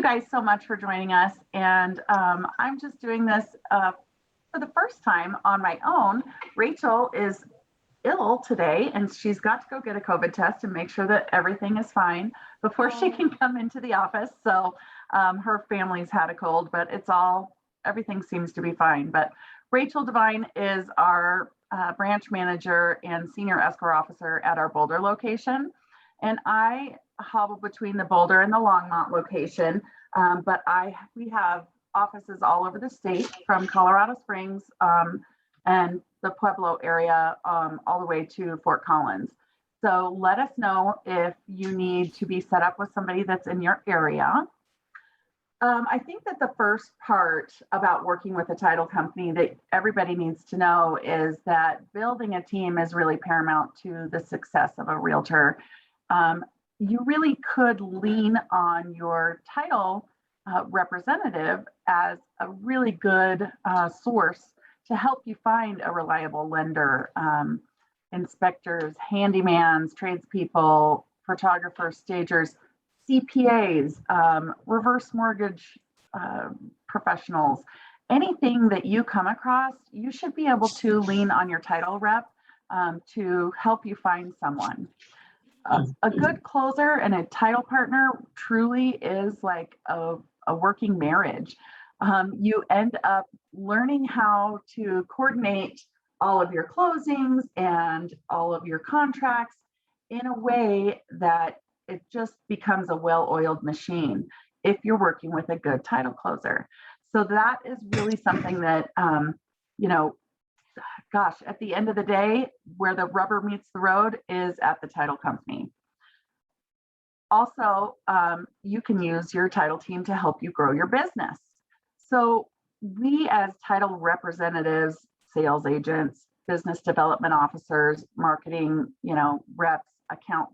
guys so much for joining us. And I'm just doing this for the first time on my own. Rachel is ill today, and she's got to go get a COVID test and make sure that everything is fine before she can come into the office. So her family's had a cold, but everything seems to be fine. But Rachel Devine is our branch manager and senior escrow officer at our Boulder location. And I hobble between the Boulder and the Longmont location, but we have offices all over the state, from Colorado Springs and the Pueblo area all the way to Fort Collins. So let us know if you need to be set up with somebody that's in your area. I think that the first part about working with a title company that everybody needs to know is that building a team is really paramount to the success of a realtor. You really could lean on your title representative as a really good source to help you find a reliable lender, inspectors, handymans, tradespeople, photographers, stagers, CPAs, reverse mortgage professionals. Anything that you come across, you should be able to lean on your title rep to help you find someone. A good closer and a title partner truly is like a working marriage. You end up learning how to coordinate all of your closings and all of your contracts in a way that it just becomes a well-oiled machine if you're working with a good title closer. So that is really something that, gosh, at the end of the day, where the rubber meets the road is at the title company. Also, you can use your title team to help you grow your business. So we, as title representatives, sales agents, business development officers, marketing, reps, account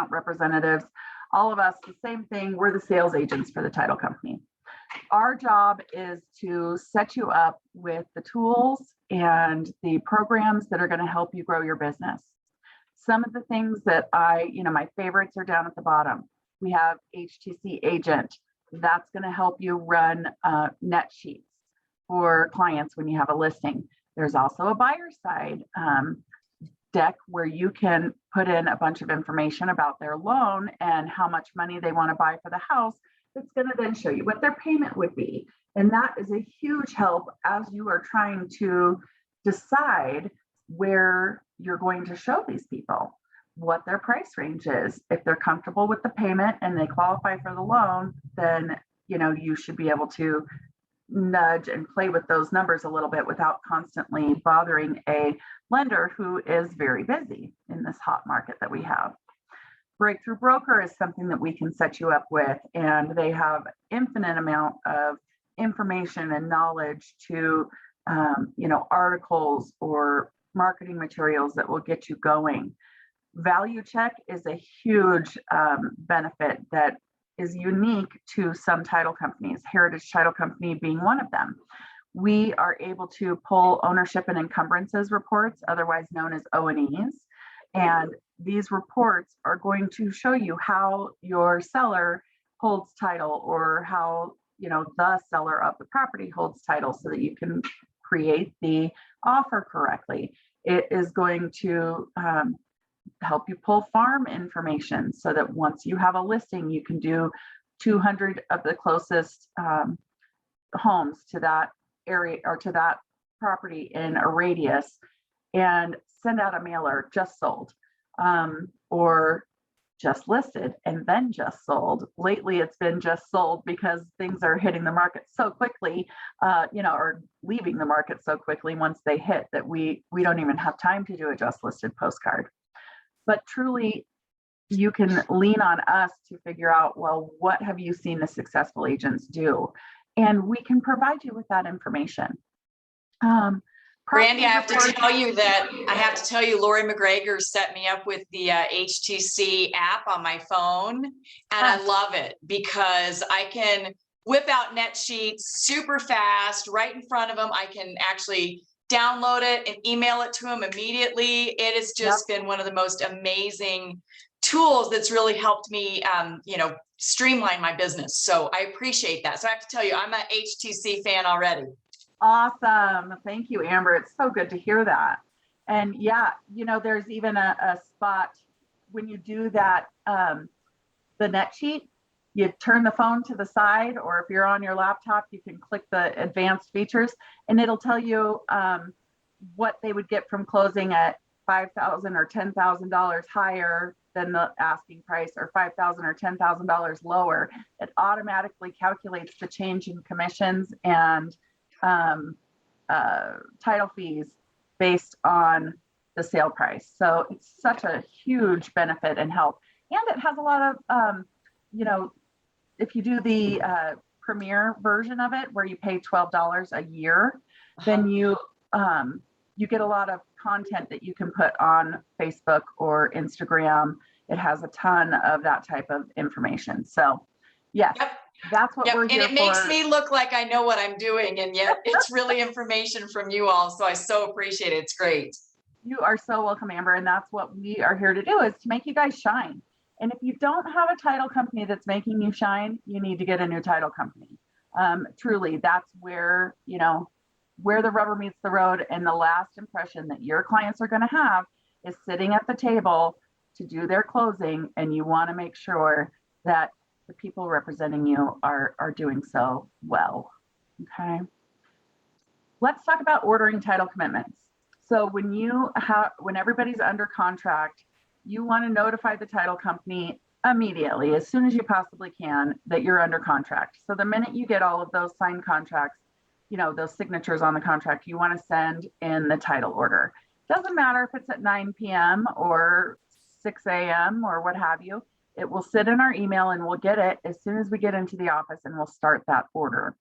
representatives, all of us, the same thing. We're the sales agents for the title company. Our job is to set you up with the tools and the programs that are going to help you grow your business. Some of the things that my favorites are down at the bottom. We have HTC Agent. That's going to help you run net sheets for clients when you have a listing. There's also a buyer side deck where you can put in a bunch of information about their loan and how much money they want to buy for the house. It's going to then show you what their payment would be. And that is a huge help as you are trying to decide where you're going to show these people, what their price range is. If they're comfortable with the payment and they qualify for the loan, then you should be able to nudge and play with those numbers a little bit without constantly bothering a lender who is very busy in this hot market that we have. Breakthrough Broker is something that we can set you up with, and they have infinite amount of information and knowledge to articles or marketing materials that will get you going. Value Check is a huge benefit that is unique to some title companies, Heritage Title Company being one of them. We are able to pull ownership and encumbrances reports, otherwise known as O&Es. And these reports are going to show you how your seller holds title, or how the seller of the property holds title, so that you can create the offer correctly. It is going to help you pull farm information so that once you have a listing, you can do 200 of the closest homes to that area or to that property in a radius, and send out a mailer, just sold, or just listed and then just sold. Lately, it's been just sold because things are hitting the market so quickly, or leaving the market so quickly once they hit, that we don't even have time to do a just listed postcard. But truly, you can lean on us to figure out, well, what have you seen the successful agents do? And we can provide you with that information. Brandy, I have to tell you, Lori McGregor set me up with the HTC app on my phone, and I love it because I can whip out net sheets super fast right in front of them. I can actually download it and email it to them immediately. It has just been one of the most amazing tools that's really helped me, streamline my business. So I appreciate that. So I have to tell you, I'm a HTC fan already. Awesome. Thank you, Amber. It's so good to hear that. And yeah, there's even a spot when you do that, the net sheet, you turn the phone to the side, or if you're on your laptop, you can click the advanced features and it'll tell you what they would get from closing at $5,000 or $10,000 higher than the asking price, or $5,000 or $10,000 lower. It automatically calculates the change in commissions and title fees based on the sale price. So it's such a huge benefit and help. And it has a lot of, if you do the premier version of it, where you pay $12 a year, then you get a lot of content that you can put on Facebook or Instagram. It has a ton of that type of information. So yes, Yep. That's what we're here for. And it makes me look like I know what I'm doing, and yet it's really information from you all. So I so appreciate it. It's great. You are so welcome, Amber. And that's what we are here to do, is to make you guys shine. And if you don't have a title company that's making you shine, you need to get a new title company. Truly, that's where, where the rubber meets the road, and the last impression that your clients are going to have is sitting at the table to do their closing. And you want to make sure that the people representing you are doing so well. Okay. Let's talk about ordering title commitments. So when everybody's under contract, you want to notify the title company immediately, as soon as you possibly can, that you're under contract. So the minute you get all of those signed contracts, those signatures on the contract, you want to send in the title order. Doesn't matter if it's at 9 p.m. or 6 a.m. or what have you. It will sit in our email and we'll get it as soon as we get into the office, and we'll start that order.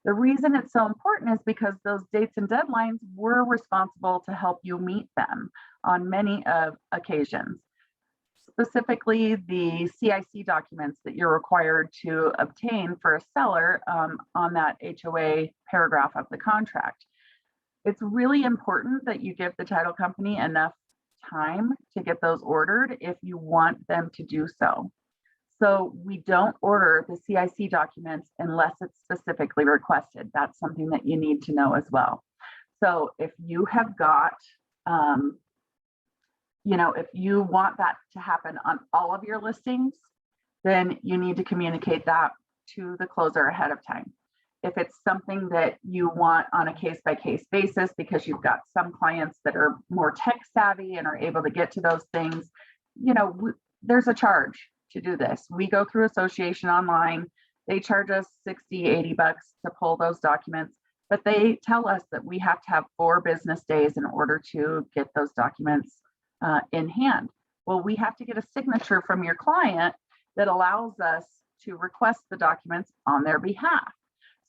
The reason it's so important is because those dates and deadlines, we're responsible to help you meet them on many occasions. Specifically, the CIC documents that you're required to obtain for a seller on that HOA paragraph of the contract. It's really important that you give the title company enough time to get those ordered if you want them to do so. So we don't order the CIC documents unless it's specifically requested. That's something that you need to know as well. So if you have got, if you want that to happen on all of your listings, then you need to communicate that to the closer ahead of time. If it's something that you want on a case-by-case basis, because you've got some clients that are more tech savvy and are able to get to those things, there's a charge to do this. We go through Association Online. They charge us $60, $80 to pull those documents, but they tell us that we have to have 4 business days in order to get those documents in hand. Well, we have to get a signature from your client that allows us to request the documents on their behalf.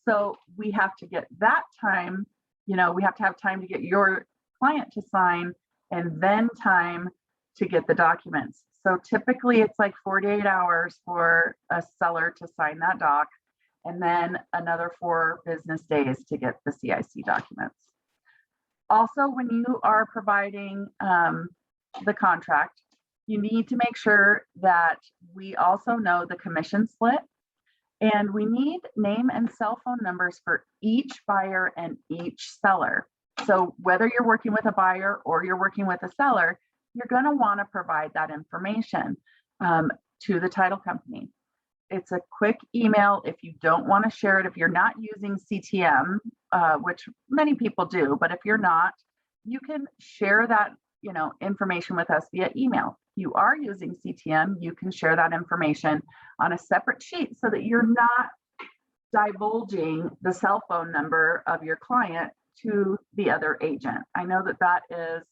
So we have to get that time, we have to have time to get your client to sign, and then time to get the documents. So typically it's like 48 hours for a seller to sign that doc, and then another 4 business days to get the CIC documents. Also, when you are providing the contract, you need to make sure that we also know the commission split. And we need name and cell phone numbers for each buyer and each seller. So whether you're working with a buyer or you're working with a seller, you're going to want to provide that information to the title company. It's a quick email. If you don't want to share it, if you're not using CTM, which many people do, but if you're not, you can share that information with us via email. You are using CTM, you can share that information on a separate sheet so that you're not divulging the cell phone number of your client to the other agent. I know that is,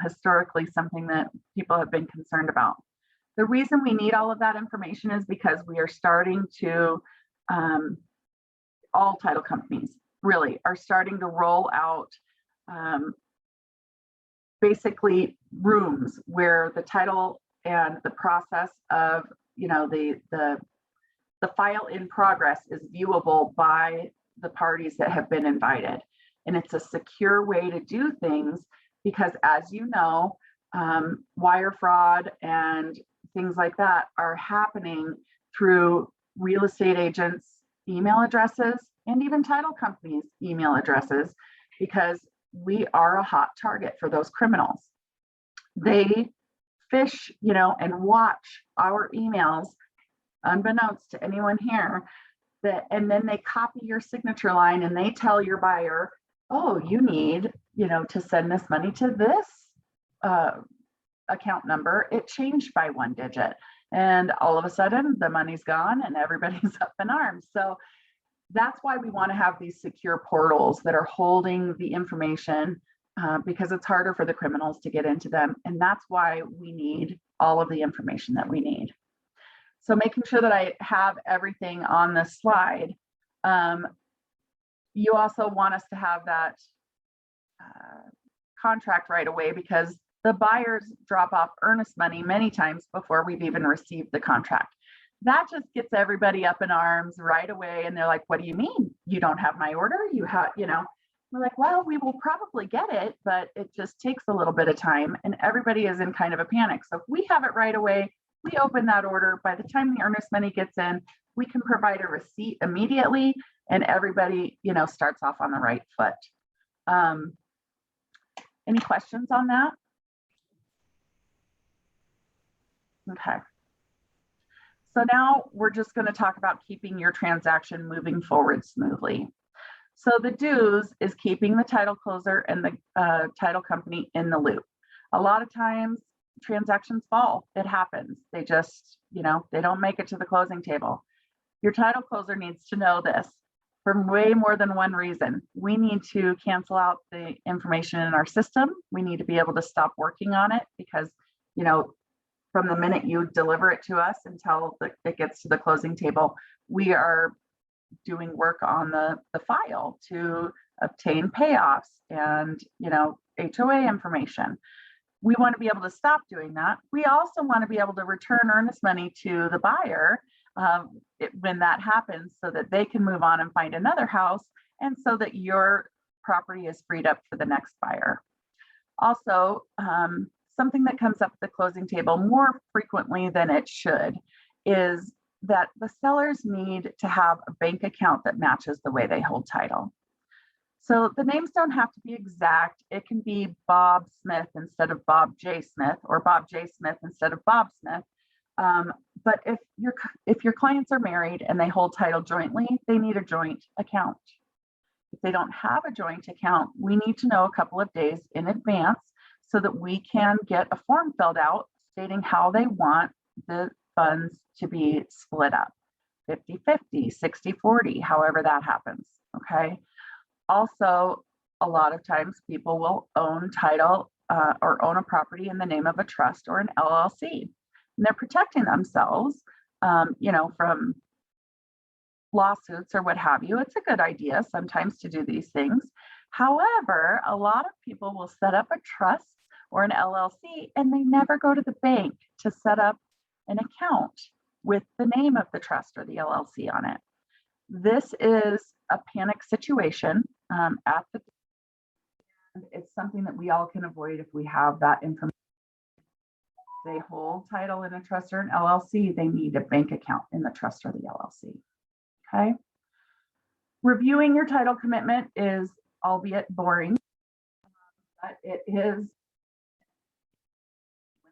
historically something that people have been concerned about. The reason we need all of that information is because we are starting to, all title companies really are starting to roll out basically rooms where the title and the process of the file in progress is viewable by the parties that have been invited. And it's a secure way to do things because, as you know, wire fraud and things like that are happening through real estate agents' email addresses and even title companies' email addresses, because we are a hot target for those criminals. They fish, and watch our emails unbeknownst to anyone here, and then they copy your signature line and they tell your buyer, oh, you need, to send this money to this account number. It changed by 1 digit. And all of a sudden the money's gone and everybody's up in arms. So that's why we want to have these secure portals that are holding the information, because it's harder for the criminals to get into them. And that's why we need all of the information that we need. So making sure that I have everything on this slide. You also want us to have that contract right away, because the buyers drop off earnest money many times before we've even received the contract. That just gets everybody up in arms right away. And they're like, what do you mean? You don't have my order? We're like, well, we will probably get it, but it just takes a little bit of time. And everybody is in kind of a panic. So if we have it right away, we open that order. By the time the earnest money gets in, we can provide a receipt immediately, and everybody, starts off on the right foot. Any questions on that? Okay. So now we're just going to talk about keeping your transaction moving forward smoothly. So the do's is keeping the title closer and the title company in the loop. A lot of times transactions fall. It happens. They just, they don't make it to the closing table. Your title closer needs to know this for way more than one reason. We need to cancel out the information in our system. We need to be able to stop working on it, because, from the minute you deliver it to us until it gets to the closing table, we are doing work on the file to obtain payoffs and, HOA information. We want to be able to stop doing that. We also want to be able to return earnest money to the buyer when that happens, so that they can move on and find another house, and so that your property is freed up for the next buyer. Also, something that comes up at the closing table more frequently than it should is that the sellers need to have a bank account that matches the way they hold title. So the names don't have to be exact. It can be Bob Smith instead of Bob J. Smith, or Bob J. Smith instead of Bob Smith. But if your clients are married and they hold title jointly, they need a joint account. If they don't have a joint account, we need to know a couple of days in advance so that we can get a form filled out stating how they want the funds to be split up, 50-50, 60-40, however that happens, okay? Also, a lot of times people will own title or own a property in the name of a trust or an LLC. And they're protecting themselves, from lawsuits or what have you. It's a good idea sometimes to do these things. However, a lot of people will set up a trust or an LLC, and they never go to the bank to set up an account with the name of the trust or the LLC on it. This is a panic situation it's something that we all can avoid if we have that information. If they hold title in a trust or an LLC, they need a bank account in the trust or the LLC. Okay. Reviewing your title commitment is, albeit boring, but it is. When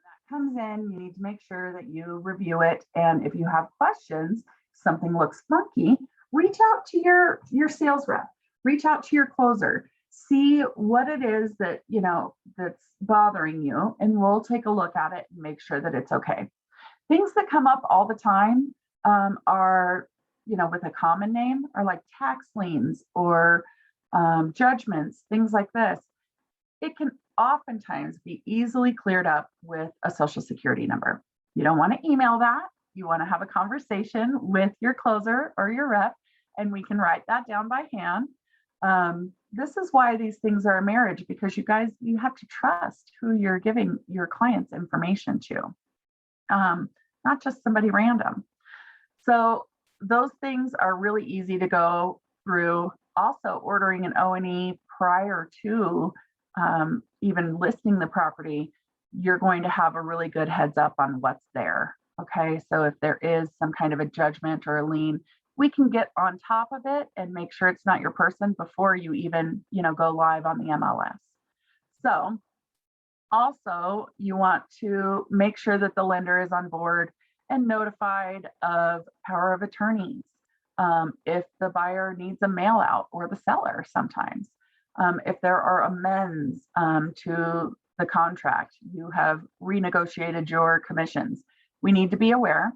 that comes in, you need to make sure that you review it. And if you have questions, something looks funky, reach out to your sales rep, reach out to your closer, see what it is that, that's bothering you, and we'll take a look at it and make sure that it's okay. Things that come up all the time are, with a common name, are like tax liens or judgments, things like this. It can oftentimes be easily cleared up with a social security number. You don't want to email that. You want to have a conversation with your closer or your rep, and we can write that down by hand. This is why these things are a marriage, because you have to trust who you're giving your client's information to, not just somebody random. So those things are really easy to go through. Also, ordering an O&E prior to even listing the property you're going to have a really good heads up on what's there. Okay, so if there is some kind of a judgment or a lien, we can get on top of it and make sure it's not your person before you even, go live on the MLS. So also, you want to make sure that the lender is on board and notified of power of attorneys. If the buyer needs a mail out, or the seller sometimes. If there are amends to the contract, you have renegotiated your commissions, we need to be aware.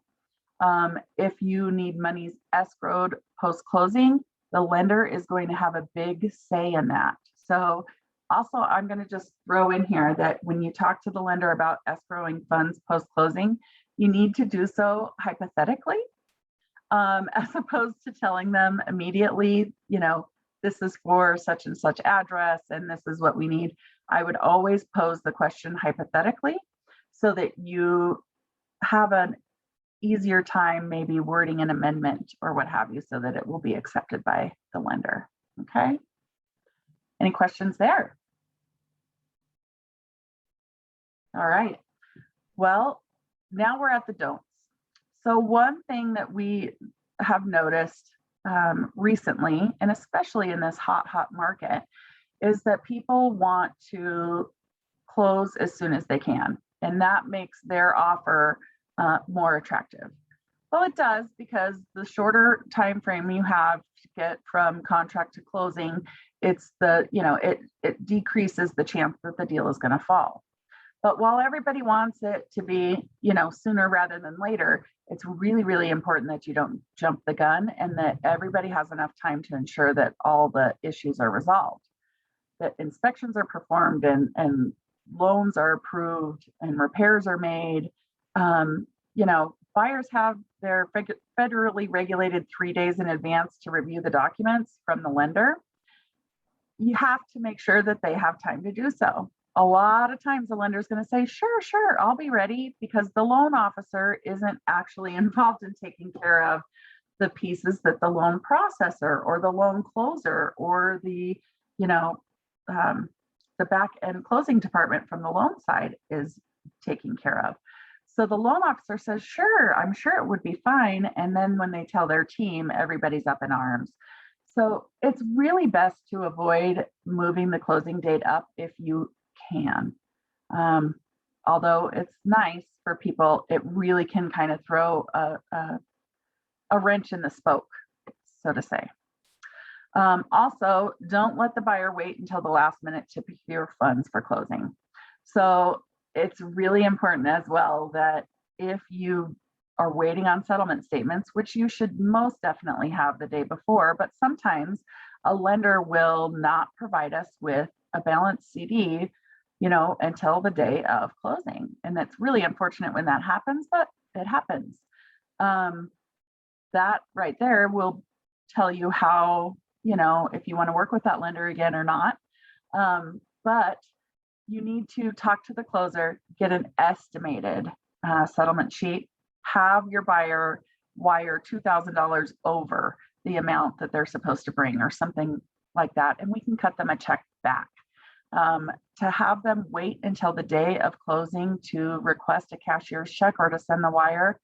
If you need monies escrowed post-closing, the lender is going to have a big say in that. So also, I'm going to just throw in here that when you talk to the lender about escrowing funds post-closing, you need to do so hypothetically, as opposed to telling them immediately, this is for such and such address and this is what we need. I would always pose the question hypothetically so that you have an easier time maybe wording an amendment or what have you so that it will be accepted by the lender. Okay. Any questions there? All right. Well, now we're at the don'ts. So one thing that we have noticed recently, and especially in this hot market, is that people want to close as soon as they can. And that makes their offer more attractive. Well, it does, because the shorter time frame you have to get from contract to closing, it's it decreases the chance that the deal is going to fall. But while everybody wants it to be, sooner rather than later, it's really, really important that you don't jump the gun and that everybody has enough time to ensure that all the issues are resolved, that inspections are performed and loans are approved and repairs are made. Buyers have their federally regulated 3 days in advance to review the documents from the lender. You have to make sure that they have time to do so. A lot of times the lender is going to say, sure, I'll be ready, because the loan officer isn't actually involved in taking care of the pieces that the loan processor or the loan closer or the back end closing department from the loan side is taking care of. So the loan officer says, sure, I'm sure it would be fine. And then when they tell their team, everybody's up in arms. So it's really best to avoid moving the closing date up if you can. Although it's nice for people, it really can kind of throw a wrench in the spoke, so to say. Also, don't let the buyer wait until the last minute to procure funds for closing. So it's really important as well that if you are waiting on settlement statements, which you should most definitely have the day before, but sometimes a lender will not provide us with a balanced CD, until the day of closing. And that's really unfortunate when that happens, but it happens. That right there will tell you how, if you want to work with that lender again or not. But you need to talk to the closer, get an estimated settlement sheet, have your buyer wire $2,000 over the amount that they're supposed to bring or something like that, and we can cut them a check back. To have them wait until the day of closing to request a cashier's check or to send the wire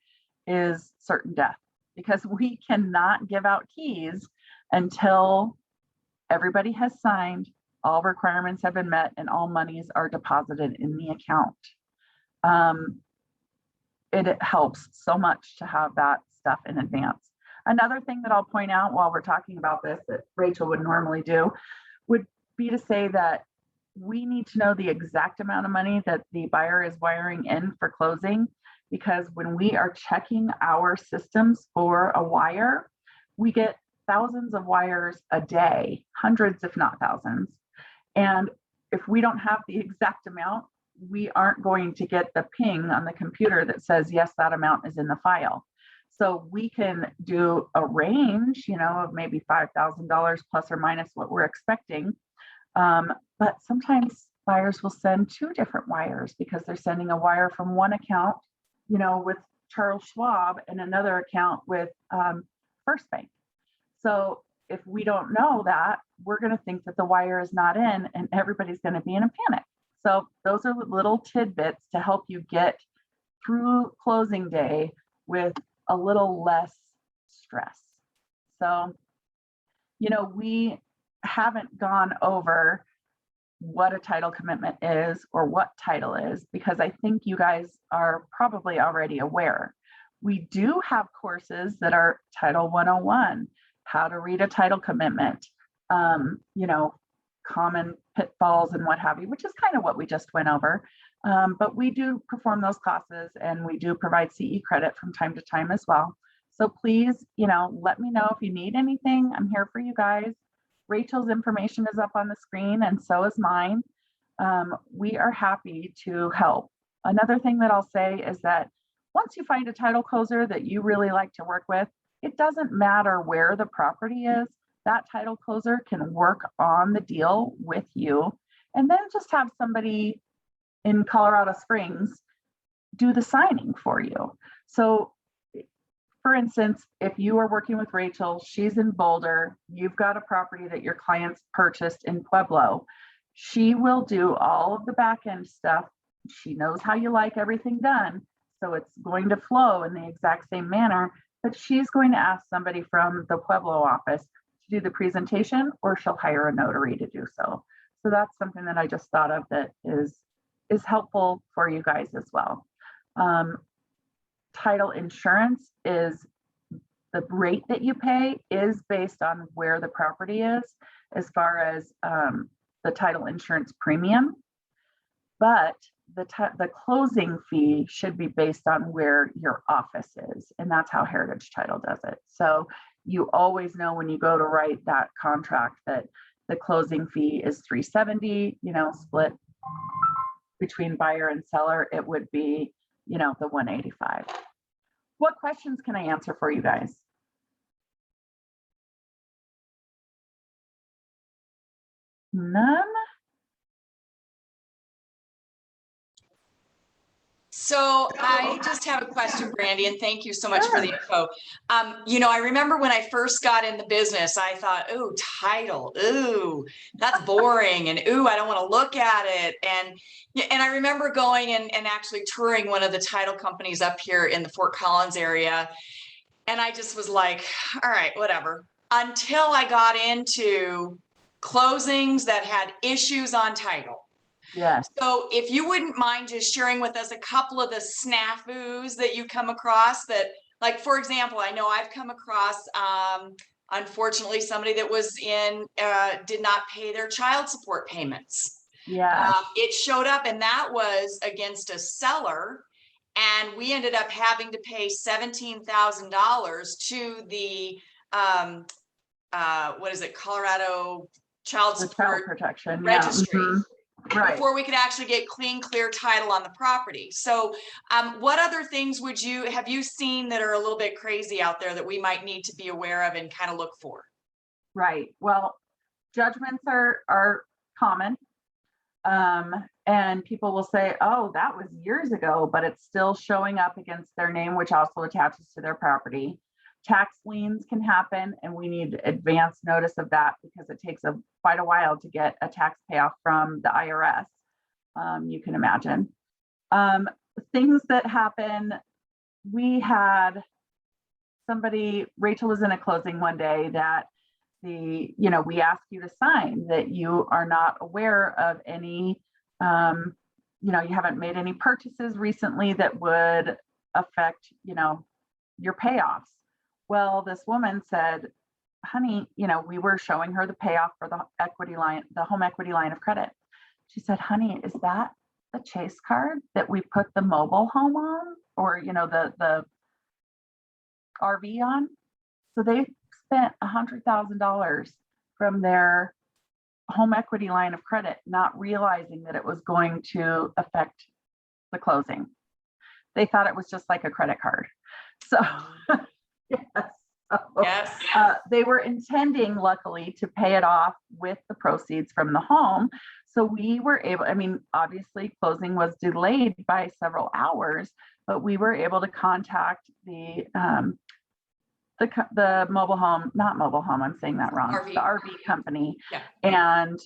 is certain death, because we cannot give out keys until everybody has signed, all requirements have been met, and all monies are deposited in the account. It helps so much to have that stuff in advance. Another thing that I'll point out while we're talking about this that Rachel would normally do would be to say that we need to know the exact amount of money that the buyer is wiring in for closing, because when we are checking our systems for a wire, we get thousands of wires a day, hundreds if not thousands. And if we don't have the exact amount, we aren't going to get the ping on the computer that says, yes, that amount is in the file. So we can do a range, of maybe $5,000 plus or minus what we're expecting. But sometimes buyers will send two different wires because they're sending a wire from one account, with Charles Schwab and another account with First Bank. So if we don't know that, we're going to think that the wire is not in and everybody's going to be in a panic. So those are little tidbits to help you get through closing day with a little less stress. So, we haven't gone over what a title commitment is or what title is, because I think you guys are probably already aware. We do have courses that are Title 101, how to read a title commitment, common pitfalls and what have you, which is kind of what we just went over. But we do perform those classes, and we do provide CE credit from time to time as well. So please, let me know if you need anything. I'm here for you guys. Rachel's information is up on the screen, and so is mine. We are happy to help. Another thing that I'll say is that once you find a title closer that you really like to work with, it doesn't matter where the property is. That title closer can work on the deal with you, and then just have somebody in Colorado Springs do the signing for you. So for instance, if you are working with Rachel, she's in Boulder, you've got a property that your clients purchased in Pueblo, she will do all of the back end stuff. She knows how you like everything done. So it's going to flow in the exact same manner, but she's going to ask somebody from the Pueblo office to do the presentation, or she'll hire a notary to do so. So that's something that I just thought of that is helpful for you guys as well. Title insurance is the rate that you pay is based on where the property is, as far as the title insurance premium, but the closing fee should be based on where your office is, and that's how Heritage Title does it. So you always know when you go to write that contract that the closing fee is $370, split between buyer and seller, it would be, the $185. What questions can I answer for you guys? None? So I just have a question, Brandy, and thank you so much for the info. I remember when I first got in the business, I thought, "Ooh, title, ooh, that's boring, and ooh, I don't want to look at it." And I remember going and actually touring one of the title companies up here in the Fort Collins area, and I just was like, "All right, whatever." Until I got into closings that had issues on title. Yes. So if you wouldn't mind just sharing with us a couple of the snafus that you come across that, like, for example, I know I've come across, unfortunately, somebody that was did not pay their child support payments. Yeah. It showed up, and that was against a seller. And we ended up having to pay $17,000 to the, what is it, Colorado Child Support Protection Registry. Yeah. Right. Before we could actually get clear title on the property. So what other things have you seen that are a little bit crazy out there that we might need to be aware of and kind of look for? Right. Well, judgments are common. And people will say, oh, that was years ago, but it's still showing up against their name, which also attaches to their property. Tax liens can happen, and we need advance notice of that because it takes quite a while to get a tax payoff from the IRS. You can imagine. Things that happen, we had somebody, Rachel was in a closing one day that we ask you to sign that you are not aware of any, you haven't made any purchases recently that would affect, your payoffs. Well, this woman said, honey, we were showing her the payoff for the home equity line of credit. She said, honey, is that the Chase card that we put the mobile home on, or, the RV on? So they spent $100,000 from their home equity line of credit, not realizing that it was going to affect the closing. They thought it was just like a credit card. So yes. Yes. They were intending, luckily, to pay it off with the proceeds from the home. So we were able, obviously closing was delayed by several hours, but we were able to contact the mobile home, not mobile home, I'm saying that wrong, RV. the RV company, Yeah. and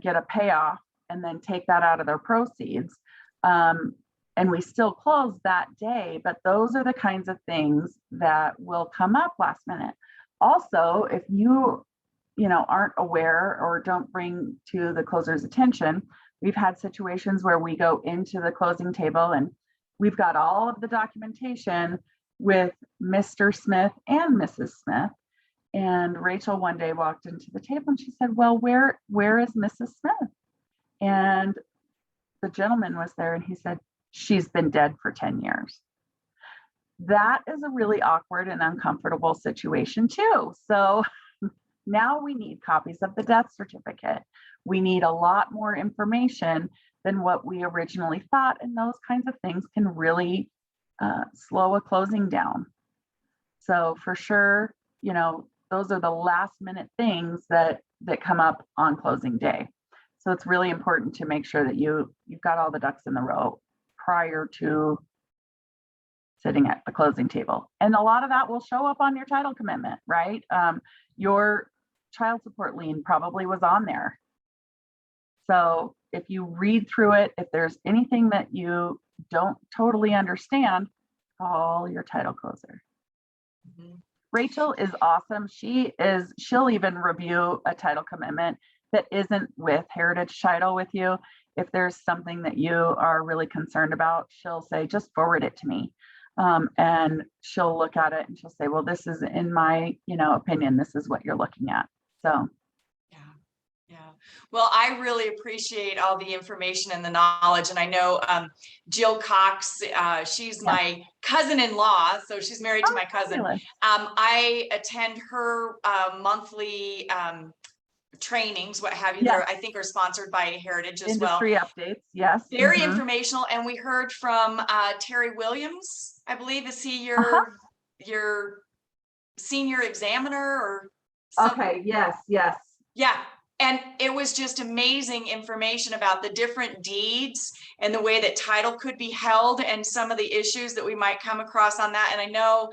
get a payoff and then take that out of their proceeds. And we still close that day, but those are the kinds of things that will come up last minute. Also, if you aren't aware or don't bring to the closer's attention, we've had situations where we go into the closing table and we've got all of the documentation with Mr. Smith and Mrs. Smith. And Rachel one day walked into the table and she said, well, where is Mrs. Smith? And the gentleman was there and he said, she's been dead for 10 years. That is a really awkward and uncomfortable situation too. So now we need copies of the death certificate. We need a lot more information than what we originally thought. And those kinds of things can really slow a closing down. So for sure, those are the last minute things that come up on closing day. So it's really important to make sure that you've got all the ducks in the row prior to sitting at the closing table. And a lot of that will show up on your title commitment, right? Your child support lien probably was on there. So if you read through it, if there's anything that you don't totally understand, call your title closer. Mm-hmm. Rachel is awesome. She'll even review a title commitment that isn't with Heritage Title with you. If there's something that you are really concerned about, she'll say, just forward it to me. And she'll look at it and she'll say, well, this is in my, opinion, this is what you're looking at. So. Yeah. Well, I really appreciate all the information and the knowledge. And I know Jill Cox, she's my cousin-in-law, so she's married to my cousin. I attend her monthly trainings, what have you, there, I think are sponsored by Heritage as well. Industry updates, yes. Very informational. And we heard from Terry Williams, I believe. Is he your senior examiner or something? Okay, yes. Yeah. And it was just amazing information about the different deeds and the way that title could be held and some of the issues that we might come across on that. And I know,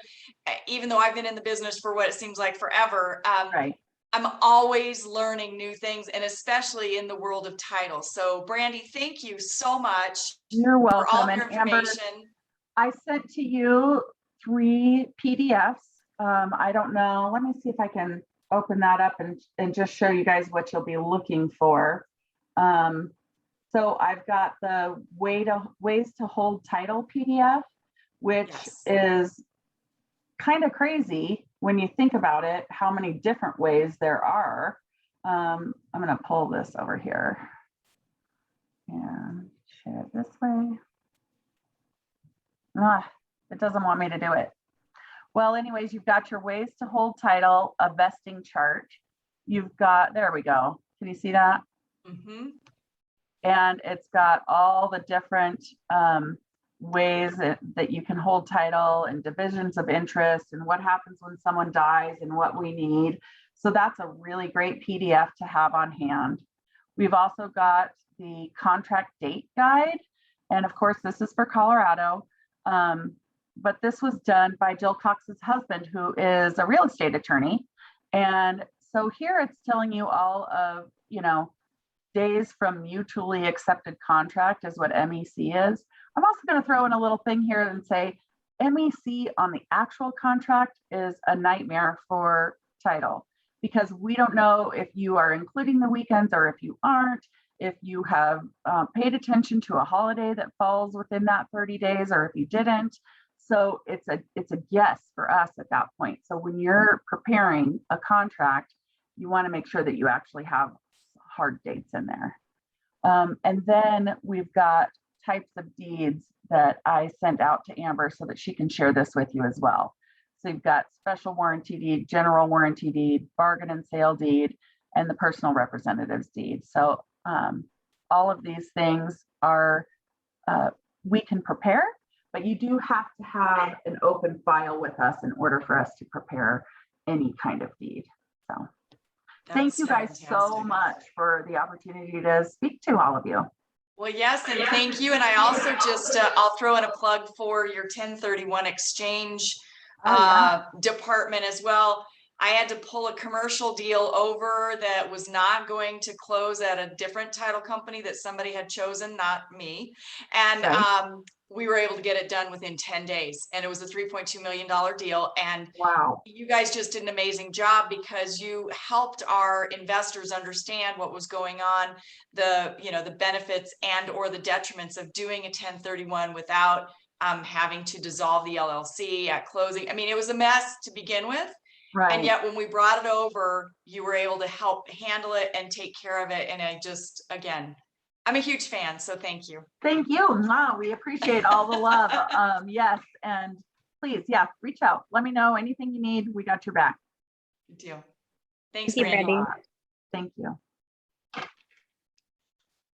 even though I've been in the business for what it seems like forever, right. I'm always learning new things, and especially in the world of title. So Brandy, thank you so much. You're welcome. For all of your information. Amber, I sent to you 3 PDFs. I don't know. Let me see if I can open that up and just show you guys what you'll be looking for. So I've got the ways to hold title PDF, which is kind of crazy when you think about it, how many different ways there are. I'm going to pull this over here and share it this way. It doesn't want me to do it. Well, anyways, you've got your ways to hold title, a vesting chart. You've got, there we go. Can you see that? Mm-hmm. And it's got all the different ways that you can hold title and divisions of interest and what happens when someone dies and what we need. So that's a really great PDF to have on hand. We've also got the contract date guide. And of course, this is for Colorado. But this was done by Jill Cox's husband, who is a real estate attorney. And so here it's telling you all of, days from mutually accepted contract is what MEC is. I'm also going to throw in a little thing here and say MEC on the actual contract is a nightmare for title, because we don't know if you are including the weekends or if you aren't, if you have paid attention to a holiday that falls within that 30 days or if you didn't. So it's a guess for us at that point. So when you're preparing a contract, you want to make sure that you actually have hard dates in there. And then we've got types of deeds that I sent out to Amber so that she can share this with you as well. So you've got special warranty deed, general warranty deed, bargain and sale deed, and the personal representative's deed. So all of these things are, we can prepare, but you do have to have an open file with us in order for us to prepare any kind of deed. So thank you guys so much for the opportunity to speak to all of you. Well, yes, and thank you. And I also just, I'll throw in a plug for your 1031 exchange department as well. I had to pull a commercial deal over that was not going to close at a different title company that somebody had chosen, not me. And Right. we were able to get it done within 10 days. And it was a $3.2 million deal. And Wow. you guys just did an amazing job because you helped our investors understand what was going on, the benefits and or the detriments of doing a 1031 without having to dissolve the LLC at closing. I mean, it was a mess to begin with. And Right. yet when we brought it over, you were able to help handle it and take care of it. And I just, again, I'm a huge fan. So thank you. Thank you. Mwah. We appreciate all the love. Yes. And please, yeah, reach out. Let me know anything you need. We got your back. Good deal. Thanks, Thank you, Brandy. Brandy. Thank you.